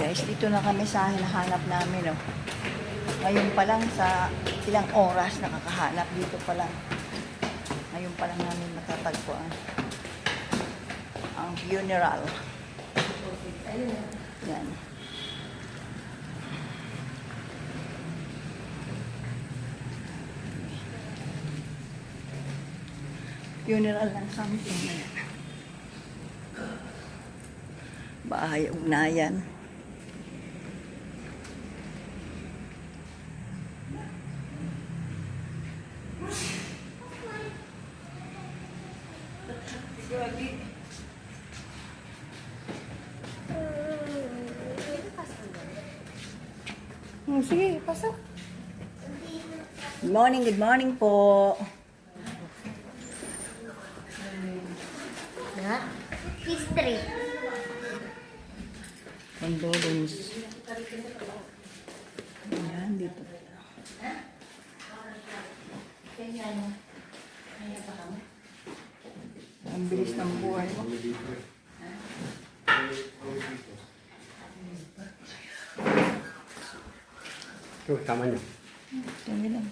Guys, dito na kami sa hinahanap namin, oh. Ngayon pa lang sa ilang oras nakakahanap dito pa lang. Ngayon pa lang namin matatagpuan ang funeral. Yan. Funeral ng something na yan. Bahay ugnayan. Sige, pasok. Good morning po. History. Condolence. Ayan, dito. Ang bilis ng buhay mo. Ito, tama niyo. Tingnan lang.